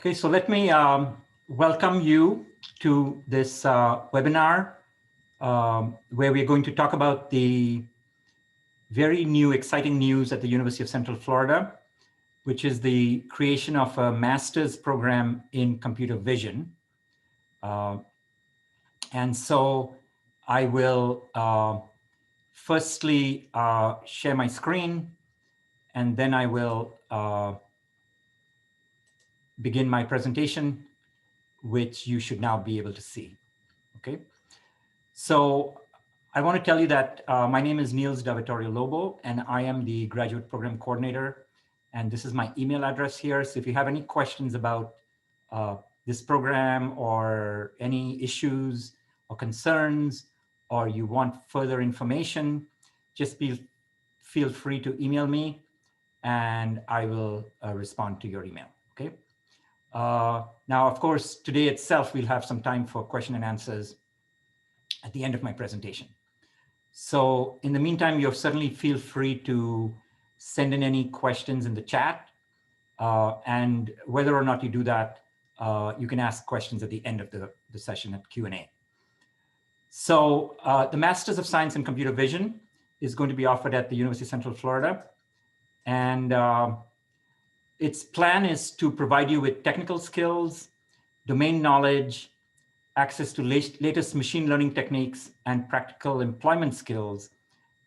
Okay, so let me welcome you to this webinar where we're going to talk about the very new, exciting news at the University of Central Florida, which is the creation of a master's program in computer vision. And so I will firstly share my screen, and then I will begin my presentation, which you should now be able to see. Okay, so I want to tell you that my name is Niels Davitorio Lobo, and I am the graduate program coordinator. And this is my email address here. So if you have any questions about this program or any issues or concerns, or you want further information, just feel free to email me and I will respond to your email, okay? Now, of course, today itself, we'll have some time for question and answers at the end of my presentation. So in the meantime, you certainly feel free to send in any questions in the chat. And whether or not you do that, you can ask questions at the end of the session at Q&A. So the Masters of Science in Computer Vision is going to be offered at the University of Central Florida. And its plan is to provide you with technical skills, domain knowledge, access to latest machine learning techniques, and practical employment skills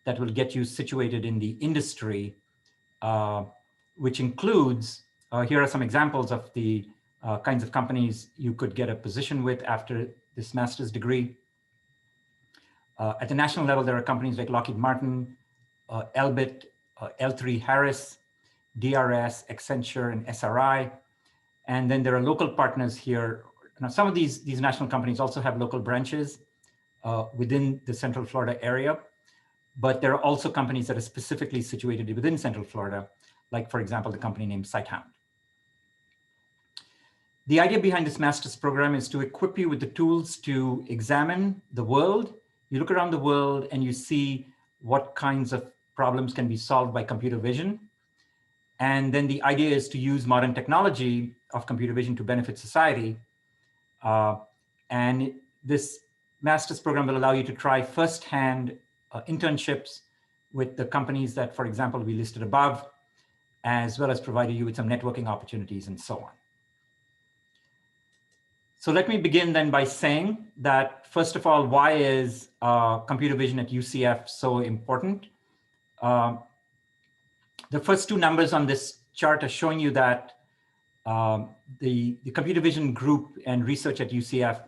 that will get you situated in the industry, which includes, here are some examples of the kinds of companies you could get a position with after this master's degree. At the national level, there are companies like Lockheed Martin, Elbit, L3 Harris, DRS, Accenture, and SRI. And then there are local partners here. Now, some of these national companies also have local branches within the Central Florida area, but there are also companies that are specifically situated within Central Florida, like, for example, the company named SiteHound. The idea behind this master's program is to equip you with the tools to examine the world. You look around the world and you see what kinds of problems can be solved by computer vision. And then the idea is to use modern technology of computer vision to benefit society. And this master's program will allow you to try firsthand internships with the companies that, for example, we listed above, as well as providing you with some networking opportunities and so on. So let me begin then by saying that, first of all, why is computer vision at UCF so important? The first two numbers on this chart are showing you that the computer vision group and research at UCF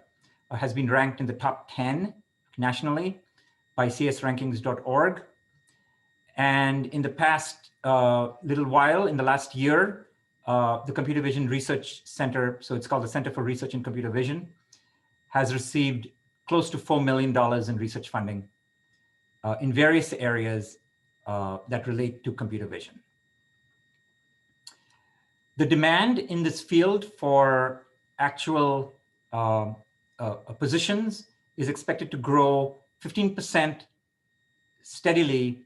has been ranked in the top 10 nationally by csrankings.org. And in the past little while, in the last year, the Computer Vision Research Center, so it's called the Center for Research in Computer Vision, has received close to $4 million in research funding in various areas that relate to computer vision. The demand in this field for actual positions is expected to grow 15% steadily,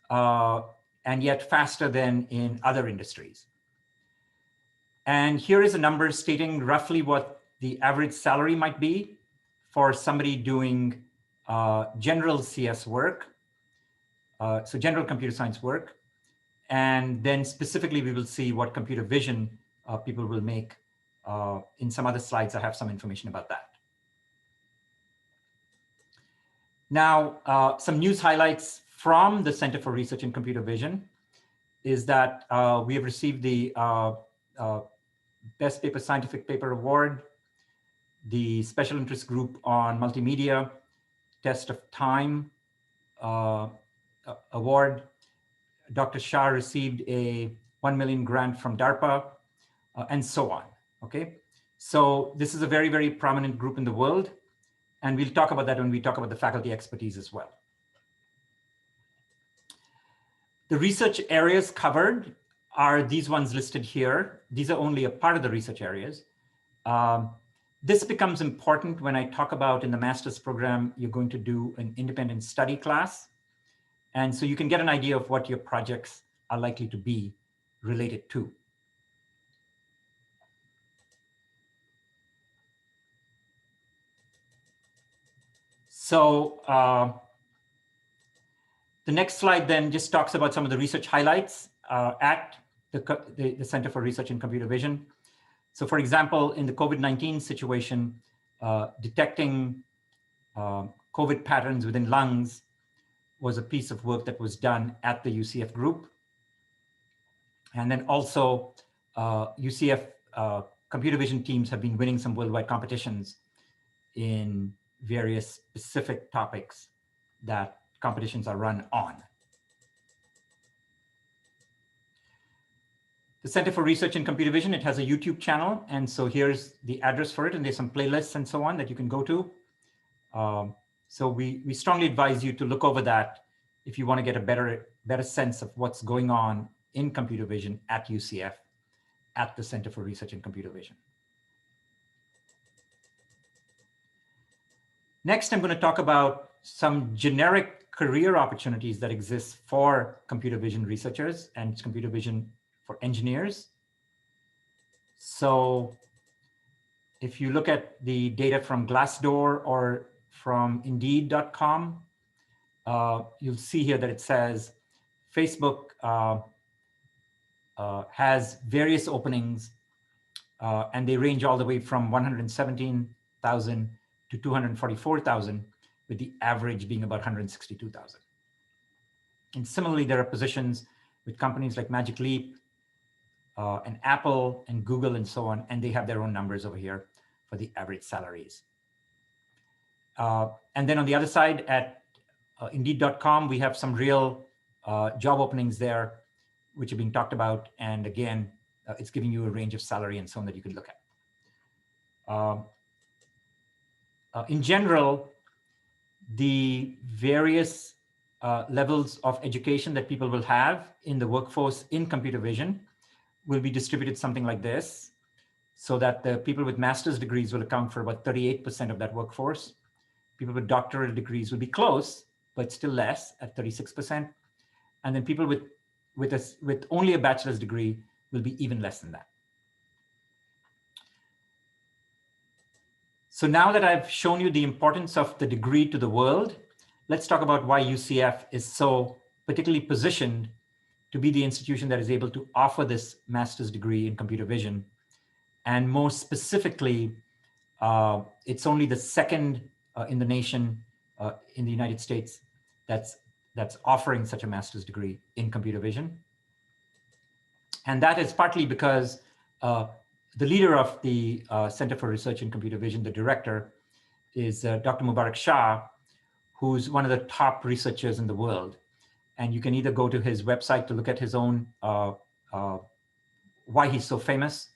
and yet faster than in other industries. And here is a number stating roughly what the average salary might be for somebody doing general CS work, so general computer science work. And then specifically, we will see what computer vision people will make. In some other slides, I have some information about that. Now, some news highlights from the Center for Research in Computer Vision is that we have received the Best Paper Scientific Paper Award, the Special Interest Group on Multimedia Test of Time Award. Dr. Shah received a 1 million grant from DARPA, and so on, okay? So this is a very, very prominent group in the world, and we'll talk about that when we talk about the faculty expertise as well. The research areas covered are these ones listed here. These are only a part of the research areas. This becomes important when I talk about in the master's program, you're going to do an independent study class. And so you can get an idea of what your projects are likely to be related to. So the next slide then just talks about some of the research highlights at the Center for Research in Computer Vision. So for example, in the COVID-19 situation, detecting COVID patterns within lungs was a piece of work that was done at the UCF group. And then also UCF computer vision teams have been winning some worldwide competitions in various specific topics that competitions are run on. The Center for Research in Computer Vision, it has a YouTube channel. And so here's the address for it. And there's some playlists and so on that you can go to. So we strongly advise you to look over that if you want to get a better sense of what's going on in computer vision at UCF, at the Center for Research in Computer Vision. Next, I'm going to talk about some generic career opportunities that exist for computer vision researchers and computer vision for engineers. So if you look at the data from Glassdoor or from Indeed.com, you'll see here that it says Facebook has various openings, and they range all the way from 117,000 to 244,000, with the average being about 162,000. And similarly, there are positions with companies like Magic Leap and Apple and Google and so on, and they have their own numbers over here for the average salaries. And then on the other side at Indeed.com, we have some real job openings there, which are being talked about. And again, it's giving you a range of salary and so on that you can look at. In general, the various levels of education that people will have in the workforce in computer vision will be distributed something like this, so that the people with master's degrees will account for about 38% of that workforce. People with doctoral degrees will be close, but still less at 36%. And then people with only a bachelor's degree will be even less than that. So now that I've shown you the importance of the degree to the world, let's talk about why UCF is so particularly positioned to be the institution that is able to offer this master's degree in computer vision. And more specifically, it's only the second in the nation, in the United States, that's offering such a master's degree in computer vision. And that is partly because the leader of the Center for Research in Computer Vision, the director, is Dr. Mubarak Shah, who's one of the top researchers in the world. And you can either go to his website to look at his own, why he's so famous,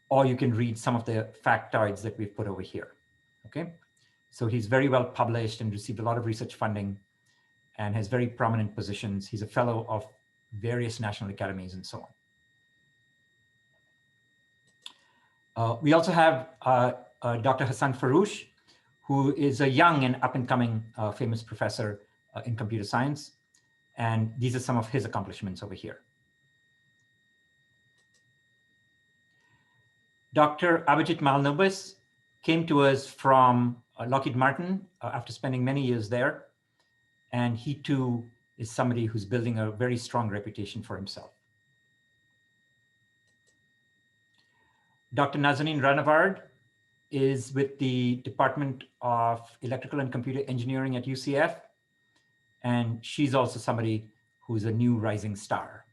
or you can read some of the factoids that we've put over here, okay? So he's very well published and received a lot of research funding and has very prominent positions. He's a fellow of various national academies and so on. We also have Dr. Hassan Faroush, who is a young and up-and-coming famous professor in computer science. And these are some of his accomplishments over here. Dr. Abhijit Malik came to us from Lockheed Martin after spending many years there. And he too is somebody who's building a very strong reputation for himself. Dr. Nazanin Rana is with the Department of Electrical and Computer Engineering at UCF. And she's also somebody who's a new rising star.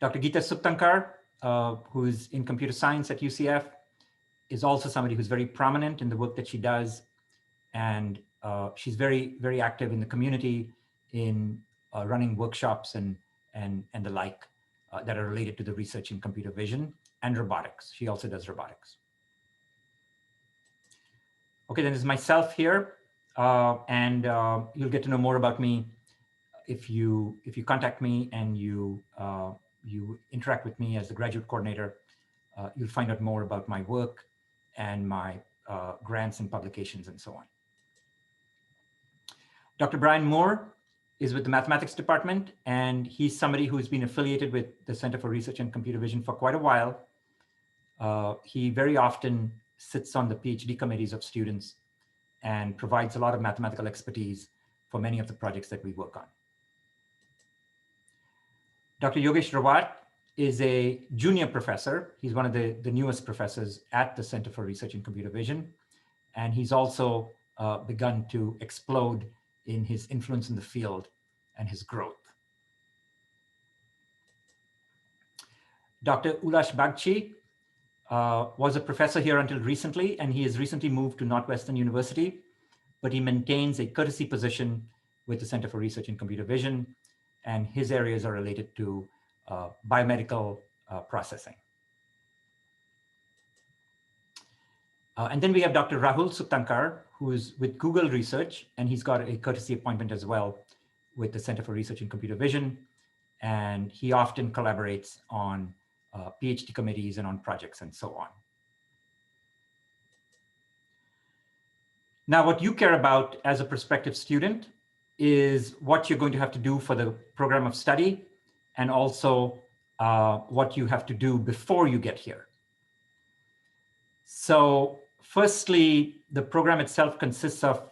Dr. Gita Subrahmanyam, who is in computer science at UCF, is also somebody who's very prominent in the work that she does. And she's very, very active in the community in running workshops and the like that are related to the research in computer vision and robotics. She also does robotics. Okay, then there's myself here, and you'll get to know more about me if you contact me and you interact with me as the graduate coordinator. You'll find out more about my work and my grants and publications and so on. Dr. Brian Moore is with the mathematics department, and he's somebody who's been affiliated with the Center for Research in Computer Vision for quite a while. He very often sits on the PhD committees of students and provides a lot of mathematical expertise for many of the projects that we work on. Dr. Yogesh Rawat is a junior professor. He's one of the newest professors at the Center for Research in Computer Vision. And he's also begun to explode in his influence in the field and his growth. Dr. Ulash Bhakti was a professor here until recently, and he has recently moved to Northwestern University, but he maintains a courtesy position with the Center for Research in Computer Vision, and his areas are related to biomedical processing. And then we have Dr. Rahul Subtankar, who is with Google Research, and he's got a courtesy appointment as well with the Center for Research in Computer Vision, and he often collaborates on PhD committees and on projects and so on. Now, what you care about as a prospective student is what you're going to have to do for the program of study, and also what you have to do before you get here. So firstly, the program itself consists of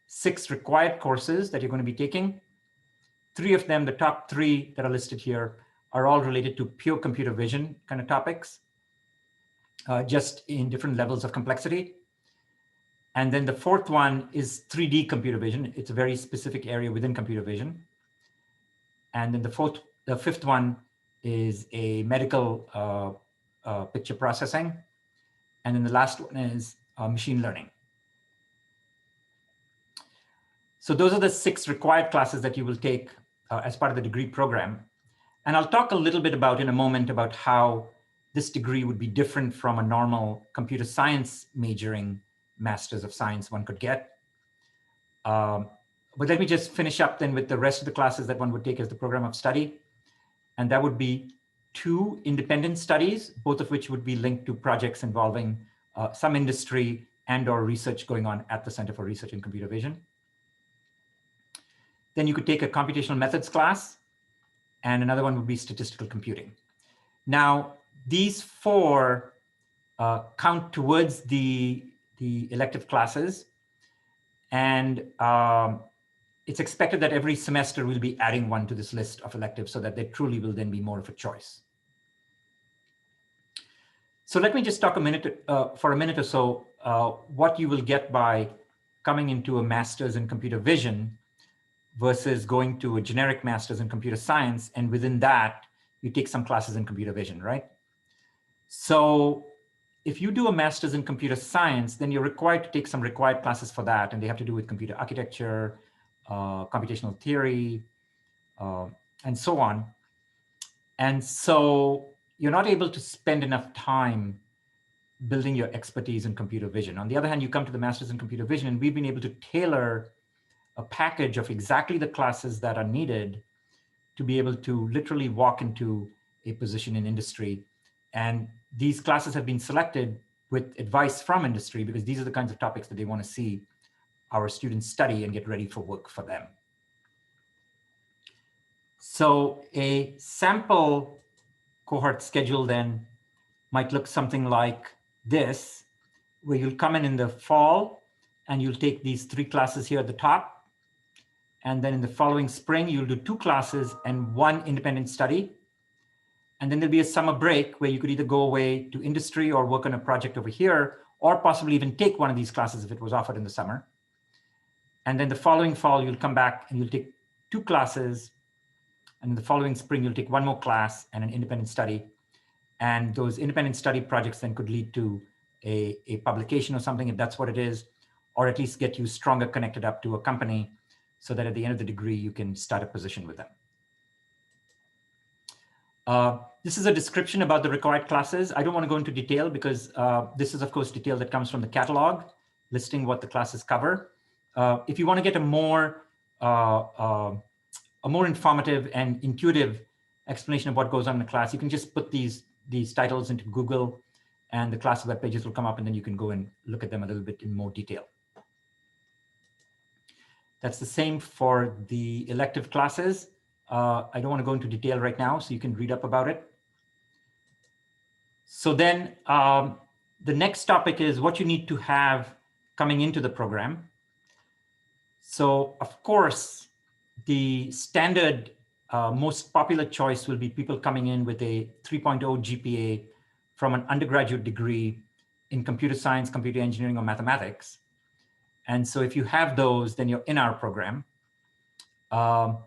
6 required courses that you're going to be taking. 3 of them, the top 3 that are listed here, are all related to pure computer vision kind of topics, just in different levels of complexity. And then the 4th one is 3D computer vision. It's a very specific area within computer vision. And then the 5th one is a medical picture processing. And then the last one is machine learning. So those are the 6 required classes that you will take as part of the degree program. And I'll talk a little bit about in a moment about how this degree would be different from a normal computer science majoring Masters of Science one could get. But let me just finish up then with the rest of the classes that one would take as the program of study. And that would be 2 independent studies, both of which would be linked to projects involving some industry and/or research going on at the Center for Research in Computer Vision. Then you could take a computational methods class, and another one would be statistical computing. Now, these 4 count towards the elective classes, and it's expected that every semester we'll be adding one to this list of electives so that they truly will then be more of a choice. So let me just talk for a minute or so what you will get by coming into a master's in computer vision versus going to a generic master's in computer science, and within that, you take some classes in computer vision, right? So if you do a master's in computer science, then you're required to take some required classes for that, and they have to do with computer architecture, computational theory, and so on. And so you're not able to spend enough time building your expertise in computer vision. On the other hand, you come to the master's in computer vision, and we've been able to tailor a package of exactly the classes that are needed to be able to literally walk into a position in industry. And these classes have been selected with advice from industry because these are the kinds of topics that they want to see our students study and get ready for work for them. So a sample cohort schedule then might look something like this, where you'll come in the fall and you'll take these 3 classes here at the top. And then in the following spring, you'll do 2 classes and 1 independent study. And then there'll be a summer break where you could either go away to industry or work on a project over here, or possibly even take one of these classes if it was offered in the summer. And then the following fall, you'll come back and you'll take 2 classes. And in the following spring, you'll take 1 more class and an independent study. And those independent study projects then could lead to a publication or something, if that's what it is, or at least get you stronger connected up to a company so that at the end of the degree, you can start a position with them. This is a description about the required classes. I don't want to go into detail because this is, of course, detail that comes from the catalog, listing what the classes cover. If you want to get a more informative and intuitive explanation of what goes on in the class, you can just put these titles into Google, and the class web pages will come up, and then you can go and look at them a little bit in more detail. That's the same for the elective classes. I don't want to go into detail right now, so you can read up about it. So then The next topic is what you need to have coming into the program. So of course, the standard most popular choice will be people coming in with a 3.0 GPA from an undergraduate degree in computer science, computer engineering, or mathematics. And so if you have those, then you're in our program. For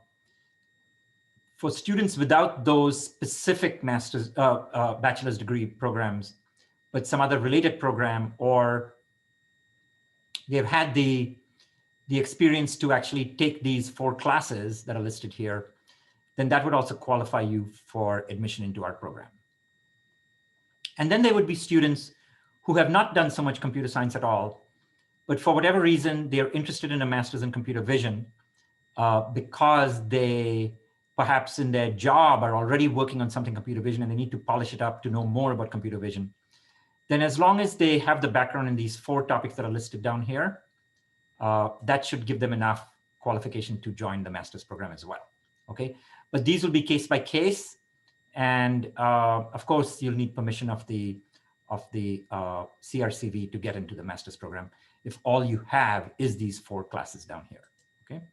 students without those specific bachelor's degree programs, but some other related program, or they've had the experience to actually take these 4 classes that are listed here, then that would also qualify you for admission into our program. And then there would be students who have not done so much computer science at all, but for whatever reason, they're interested in a master's in computer vision because they perhaps in their job are already working on something computer vision and they need to polish it up to know more about computer vision. Then as long as they have the background in these 4 topics that are listed down here, that should give them enough qualification to join the master's program as well, okay? But these will be case by case. And of course, you'll need permission of the CRCV to get into the master's program if all you have is these 4 classes down here, okay?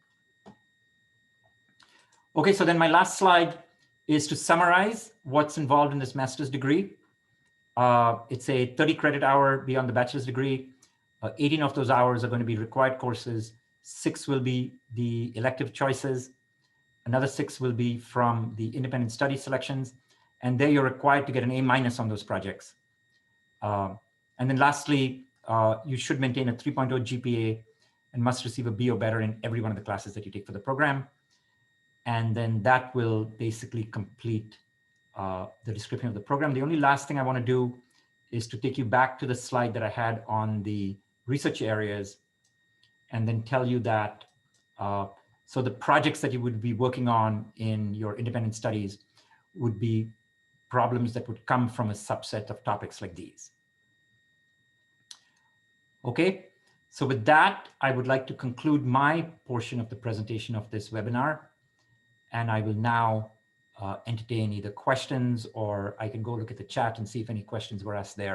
Okay, so then my last slide is to summarize what's involved in this master's degree. It's a 30 credit hour beyond the bachelor's degree. 18 of those hours are going to be required courses. 6 will be the elective choices. Another 6 will be from the independent study selections. And there you're required to get an A- on those projects. And then lastly, you should maintain a 3.0 GPA and must receive a B or better in every one of the classes that you take for the program. And then that will basically complete the description of the program. The only last thing I want to do is to take you back to the slide that I had on the research areas and then tell you that so the projects that you would be working on in your independent studies would be problems that would come from a subset of topics like these. Okay, so with that, I would like to conclude my portion of the presentation of this webinar. And I will now entertain either questions, or I can go look at the chat and see if any questions were asked there.